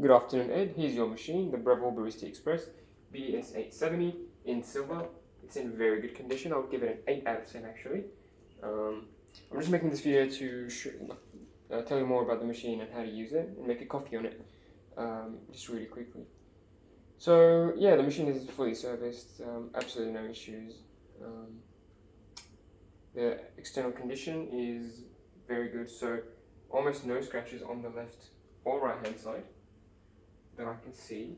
Good afternoon, Ed. Here's your machine, the Breville Barista Express BES870 in silver. It's in very good condition. I would give it an 8 out of 10 actually. I'm just making this video to tell you more about the machine and how to use it and make a coffee on it, just really quickly. So yeah, the machine is fully serviced, absolutely no issues. The external condition is very good, so almost no scratches on the left or right hand side that I can see.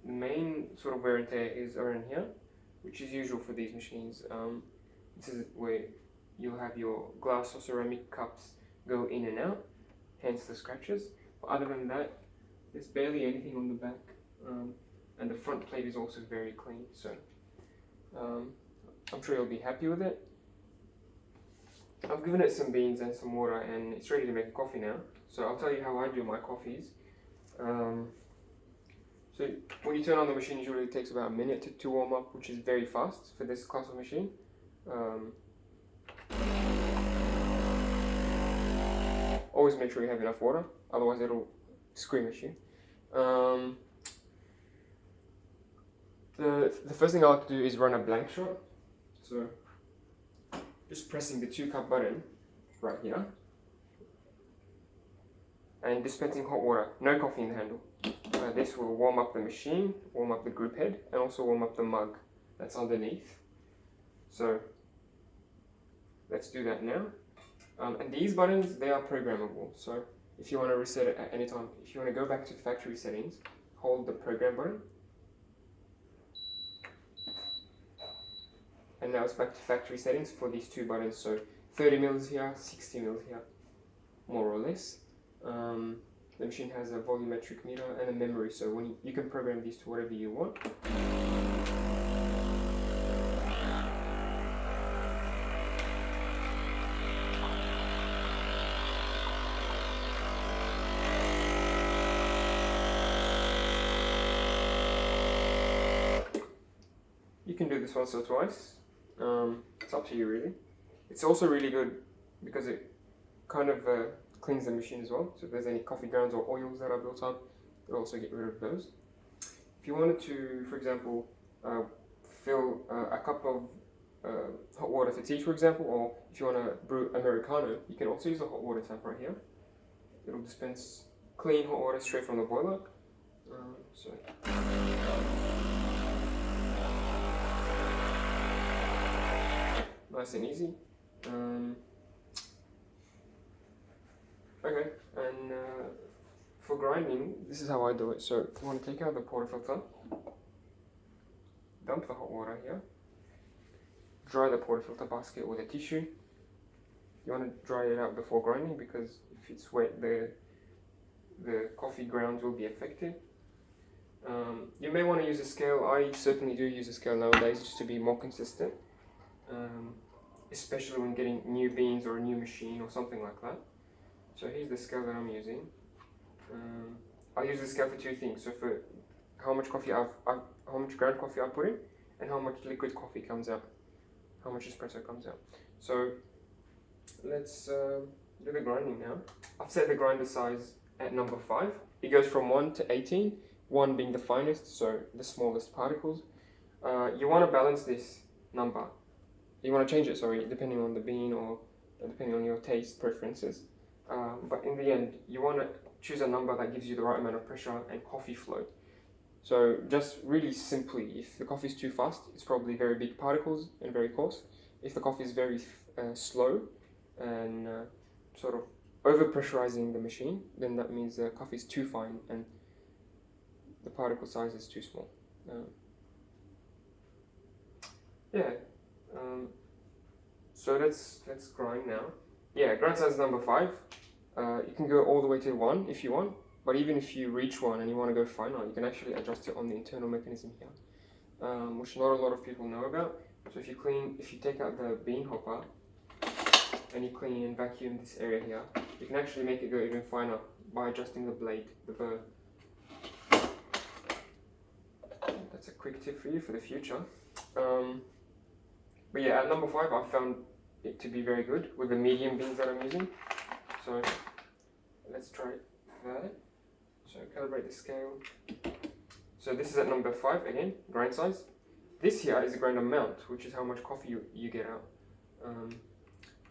The main sort of wear and tear is around here, which is usual for these machines. This is where you'll have your glass or ceramic cups go in and out, hence the scratches. But other than that, there's barely anything on the back, and the front plate is also very clean, so I'm sure you'll be happy with it. I've given it some beans and some water and it's ready to make a coffee now. So I'll tell you how I do my coffees. So when you turn on the machine, it usually takes about a minute to warm up, which is very fast for this class of machine. Always make sure you have enough water, otherwise it'll scream at you. The first thing I like to do is run a blank shot. So just pressing the 2-cup button right here and dispensing hot water, no coffee in the handle. This will warm up the machine, warm up the group head, and also warm up the mug that's underneath. So let's do that now. And these buttons, they are programmable. So if you want to reset it at any time, if you want to go back to factory settings, hold the program button. And now it's back to factory settings for these two buttons. So 30 mils here, 60 mils here, more or less. The machine has a volumetric meter and a memory, so when you can program these to whatever you want. You can do this once or twice. It's up to you really. It's also really good because it kind of cleans the machine as well. So if there's any coffee grounds or oils that are built up, it'll also get rid of those. If you wanted to, for example, fill a cup of hot water for tea, for example, or if you want to brew Americano, you can also use the hot water tap right here. It'll dispense clean hot water straight from the boiler. Nice and easy. Okay, and for grinding, this is how I do it. So you want to take out the portafilter, dump the hot water here, dry the portafilter basket with a tissue. You want to dry it out before grinding because if it's wet, the coffee grounds will be affected. You may want to use a scale. I certainly do use a scale nowadays just to be more consistent, especially when getting new beans or a new machine or something like that. So here's the scale that I'm using. I use the scale for two things. So for how much ground coffee I put in, and how much liquid coffee comes out, how much espresso comes out. So let's do the grinding now. I've set the grinder size at number 5. It goes from 1 to 18, 1 being the finest, so the smallest particles. You want to balance this number. You want to change it, sorry, depending on the bean or depending on your taste preferences. But in the end, you want to choose a number that gives you the right amount of pressure and coffee flow. So just really simply, if the coffee is too fast, it's probably very big particles and very coarse. If the coffee is very slow and sort of over-pressurizing the machine, then that means the coffee is too fine and the particle size is too small. So let's grind now. Yeah, grind size number 5. You can go all the way to 1 if you want, but even if you reach 1 and you want to go finer, you can actually adjust it on the internal mechanism here, which not a lot of people know about. So if you take out the bean hopper and you clean and vacuum this area here, you can actually make it go even finer by adjusting the blade, the burr. That's a quick tip for you for the future. But yeah, at number 5, I found it to be very good with the medium beans that I'm using. So let's try that. So calibrate the scale. So this is at number 5 again, grind size. This here is the grind amount, which is how much coffee you get out.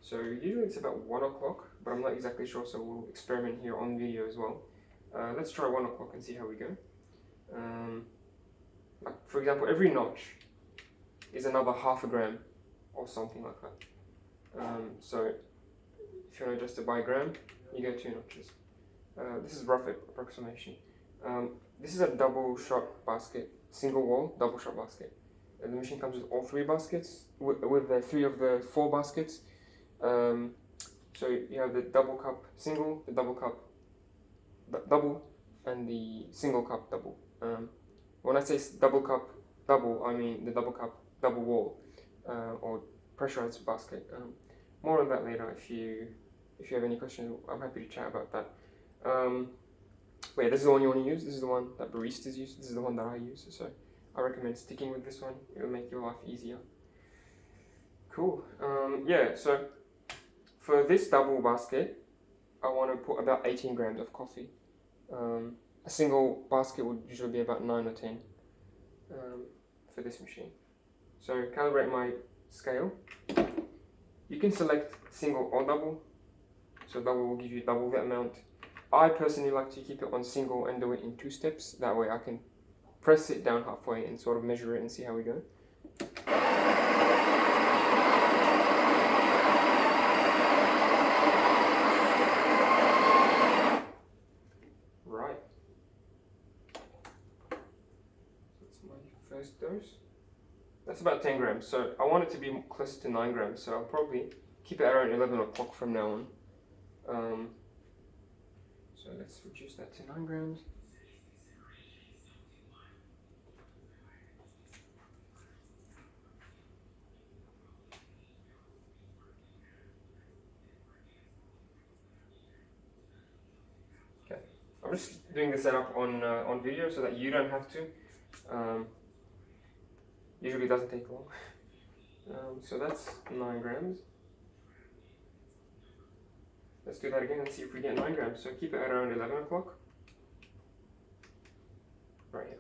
So usually it's about 1 o'clock, but I'm not exactly sure, so we'll experiment here on video as well. Let's try 1 o'clock and see how we go. Like for example, every notch is another half a gram or something like that. So if you want to adjust it by gram, you get 2 notches. This is rough approximation. This is a double shot basket, single wall double shot basket. And the machine comes with all 3 baskets, with the 3 of the 4 baskets. So you have the double cup single, the double cup double, and the single cup double. When I say double cup double, I mean the double cup double wall or pressurized basket. More on that later. If you have any questions, I'm happy to chat about that. But yeah, this is the one you want to use. This is the one that baristas use. This is the one that I use. So I recommend sticking with this one. It will make your life easier. Cool. Yeah. So for this double basket, I want to put about 18 grams of coffee. A single basket would usually be about 9 or 10 for this machine. So calibrate my scale. You can select single or double. So double will give you double the amount. I personally like to keep it on single and do it in 2 steps. That way I can press it down halfway and sort of measure it and see how we go. Right. That's my first dose. That's about 10 grams. So I want it to be closer to 9 grams. So I'll probably keep it around 11 o'clock from now on. So let's reduce that to 9 grams. Okay, I'm just doing the setup on video so that you don't have to. Usually it doesn't take long. So that's 9 grams. Let's do that again and see if we get 9 grams. So keep it at around 11 o'clock. Right here.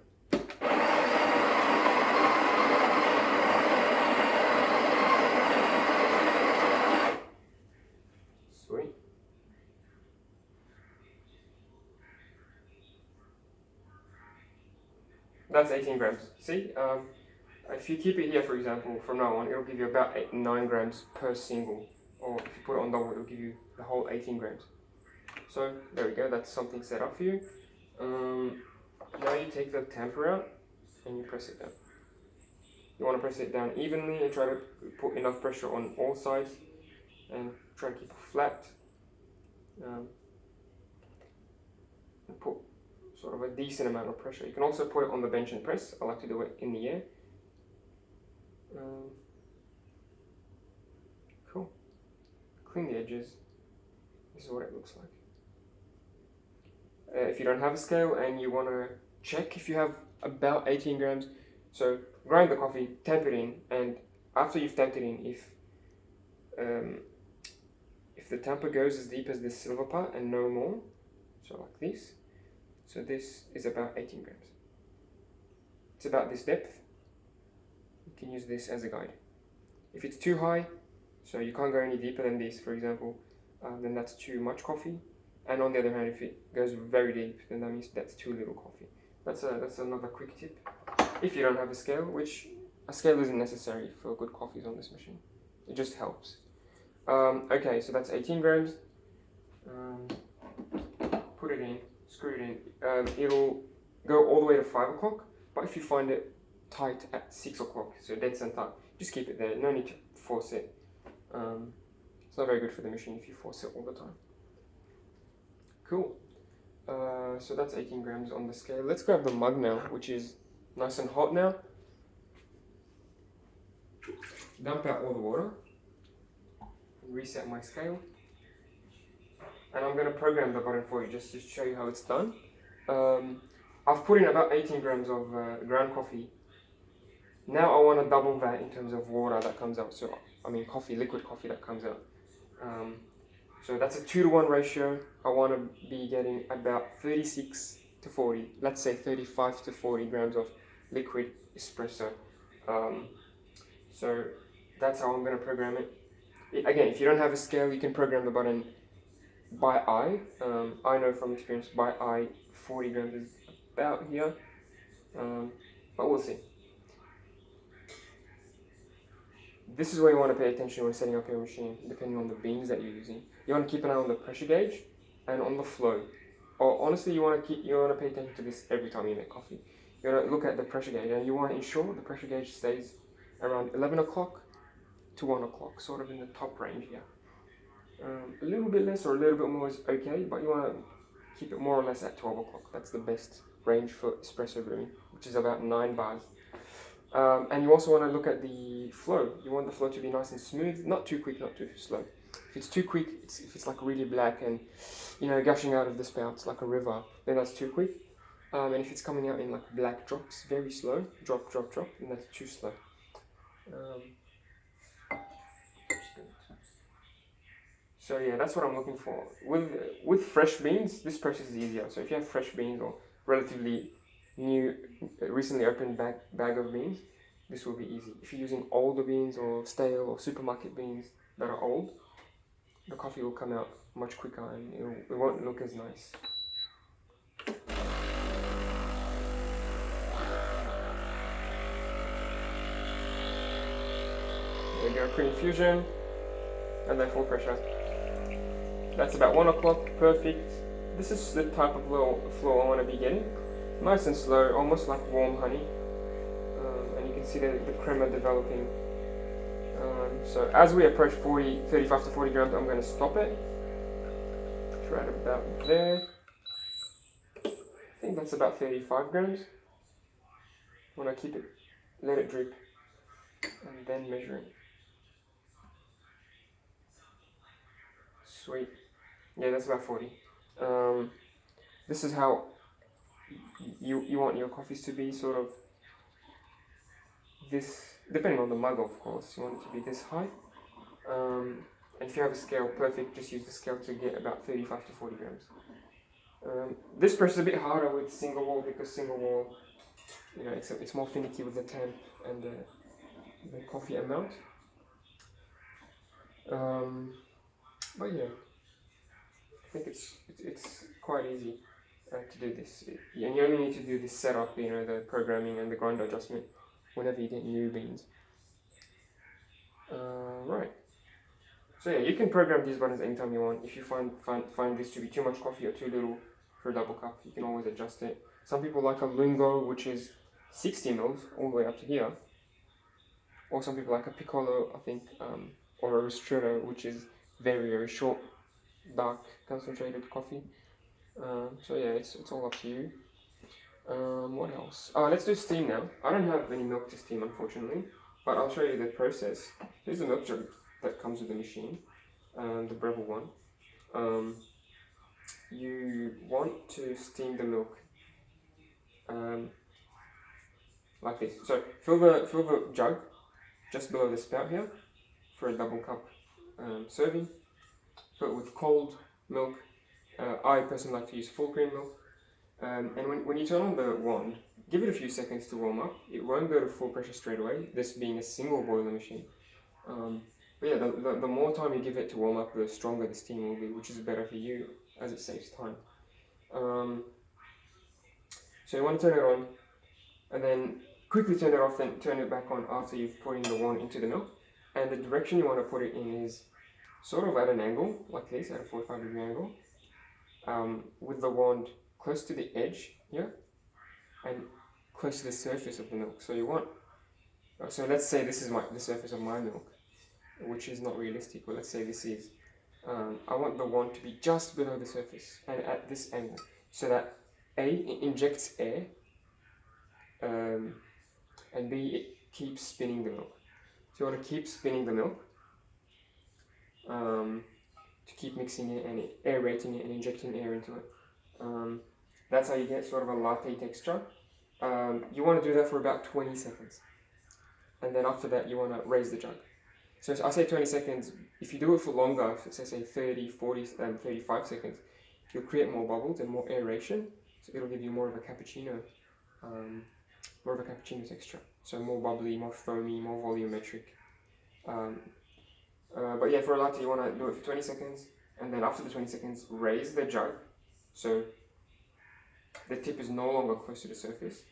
Sweet. That's 18 grams. See, if you keep it here, for example, from now on, it'll give you about 9 grams per single. Or if you put it on double, it'll give you the whole 18 grams. So there we go, that's something set up for you. Now you take the tamper out and you press it down. You want to press it down evenly and try to put enough pressure on all sides and try to keep it flat. And put sort of a decent amount of pressure. You can also put it on the bench and press. I like to do it in the air. Cool. Clean the edges. This is what it looks like. If you don't have a scale and you want to check if you have about 18 grams, so grind the coffee, tamp it in, and after you've tamped it in, if the tamper goes as deep as this silver part and no more, so like this, so this is about 18 grams. It's about this depth. You can use this as a guide. If it's too high, so you can't go any deeper than this, for example, then that's too much coffee. And on the other hand, if it goes very deep, then that means that's too little coffee. That's another quick tip. If you don't have a scale, which a scale isn't necessary for good coffees on this machine. It just helps. Okay, so that's 18 grams. Put it in, screw it in. It'll go all the way to 5 o'clock, but if you find it tight at 6 o'clock, so dead center, just keep it there. No need to force it. It's not very good for the machine if you force it all the time. Cool. So that's 18 grams on the scale. Let's grab the mug now, which is nice and hot now. Dump out all the water. Reset my scale. And I'm going to program the button for you just to show you how it's done. I've put in about 18 grams of ground coffee. Now I want to double that in terms of water that comes out. So, I mean coffee, liquid coffee that comes out. So that's a 2-to-1 ratio. I want to be getting about 36 to 40, let's say 35 to 40 grams of liquid espresso. So that's how I'm going to program it. Again, if you don't have a scale, you can program the button by eye. I know from experience by eye 40 grams is about here, but we'll see. This is where you want to pay attention when setting up your machine, depending on the beans that you're using. You want to keep an eye on the pressure gauge and on the flow. Or honestly, you want to pay attention to this every time you make coffee. You want to look at the pressure gauge, and you want to ensure the pressure gauge stays around 11 o'clock to 1 o'clock, sort of in the top range here. A little bit less or a little bit more is okay, but you want to keep it more or less at 12 o'clock. That's the best range for espresso brewing, which is about 9 bars. And you also want to look at the flow. You want the flow to be nice and smooth, not too quick, not too slow. If it's too quick, if it's like really black and, you know, gushing out of the spouts like a river, then that's too quick. And if it's coming out in like black drops, very slow, drop, drop, drop, then that's too slow. So yeah, that's what I'm looking for. With fresh beans, this process is easier. So if you have fresh beans or relatively new, recently opened bag of beans, this will be easy. If you're using older beans or stale or supermarket beans that are old, the coffee will come out much quicker and it won't look as nice. There we go, pre-infusion, and then full pressure. That's about 1 o'clock, perfect. This is the type of flow I want to be getting. Nice and slow, almost like warm honey. And you can see the crema developing. So as we approach 35 to 40 grams, I'm going to stop it. Right about there. I think that's about 35 grams. When I keep it, let it drip, and then measure it. Sweet. Yeah, that's about 40. This is how you want your coffees to be, sort of this, depending on the mug of course, you want it to be this high. And if you have a scale, perfect, just use the scale to get about 35 to 40 grams. This press is a bit harder with single wall because single wall, you know, it's more finicky with the temp and the coffee amount. But yeah, I think it's quite easy to do this. And you only need to do this setup, you know, the programming and the grind adjustment whenever you get new beans. Right. So yeah, you can program these buttons anytime you want. If you find this to be too much coffee or too little for a double cup, you can always adjust it. Some people like a lungo, which is 60 mils all the way up to here. Or some people like a piccolo, I think, or a ristretto, which is very, very short, dark, concentrated coffee. So yeah, it's all up to you. What else? Let's do steam now. I don't have any milk to steam, unfortunately, but I'll show you the process. Here's the milk jug that comes with the machine, the Breville one. You want to steam the milk like this. So fill the jug just below the spout here for a double cup serving. Fill it with cold milk. I personally like to use full cream milk. And when you turn on the wand, give it a few seconds to warm up. It won't go to full pressure straight away, this being a single boiler machine. But yeah, the more time you give it to warm up, the stronger the steam will be, which is better for you as it saves time. So you want to turn it on, and then quickly turn it off, then turn it back on after you've put in the wand into the milk. And the direction you want to put it in is sort of at an angle, like this, at a 45-degree angle, with the wand close to the edge here, and close to the surface of the milk. So you want, so let's say this is the surface of my milk, which is not realistic, but let's say this is, I want the wand to be just below the surface and at this angle, so that A, it injects air, and B, it keeps spinning the milk. So you want to keep spinning the milk, to keep mixing it and aerating it and injecting air into it. That's how you get sort of a latte texture. You want to do that for about 20 seconds. And then after that, you want to raise the jug. So I say 20 seconds. If you do it for longer, say 30, 40, 35 seconds, you'll create more bubbles and more aeration. So it'll give you more of a cappuccino texture. So more bubbly, more foamy, more volumetric. But yeah, for a latte, you want to do it for 20 seconds, and then after the 20 seconds, raise the jug, so the tip is no longer close to the surface.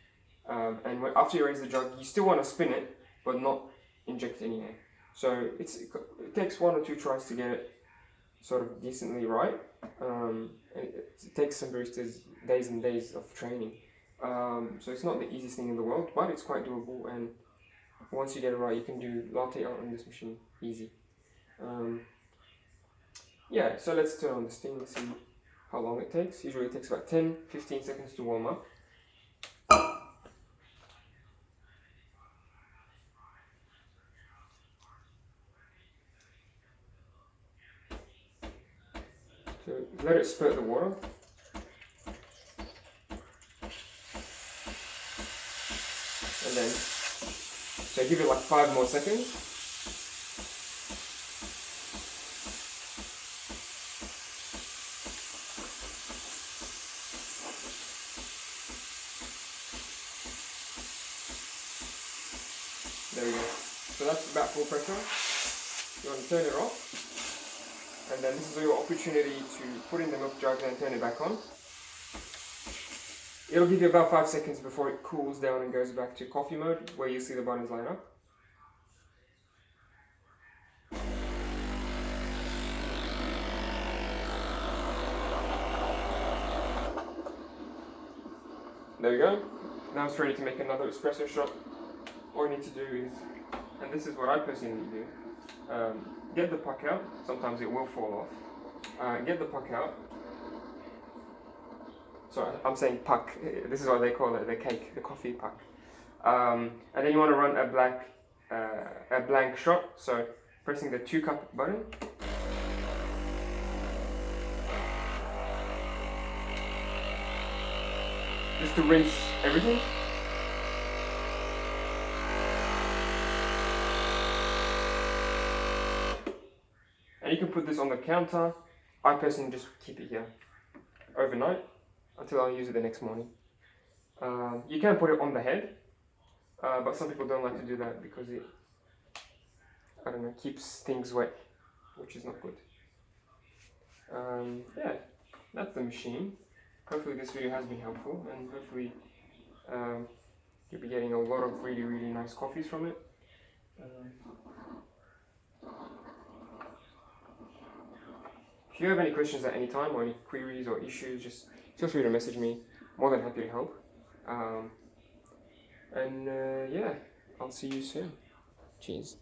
And after you raise the jug, you still want to spin it, but not inject any air. So it takes 1 or 2 tries to get it sort of decently right. It takes some baristas days and days of training. So it's not the easiest thing in the world, but it's quite doable. And once you get it right, you can do latte art on this machine easy. Yeah, so let's turn on the steam and see how long it takes. Usually it takes about 10-15 seconds to warm up. So let it spurt the water. And then, so give it like 5 more seconds. There we go. So that's about full pressure. You want to turn it off. And then this is your opportunity to put in the milk jug and turn it back on. It'll give you about 5 seconds before it cools down and goes back to coffee mode, where you see the buttons light up. There you go. Now it's ready to make another espresso shot. All you need to do is, and this is what I personally do, get the puck out. Sometimes it will fall off. Get the puck out. Sorry, I'm saying puck. This is what they call it, the cake, the coffee puck. And then you want to run a blank shot. So pressing the 2-cup button. Just to rinse everything. And you can put this on the counter. I personally just keep it here overnight until I use it the next morning. You can put it on the head, but some people don't like to do that because it, I don't know, keeps things wet, which is not good. Yeah, that's the machine. Hopefully this video has been helpful, and hopefully you'll be getting a lot of really, really nice coffees from it. If you have any questions at any time, or any queries or issues, just feel free to message me. More than happy to help. Yeah, I'll see you soon. Cheers.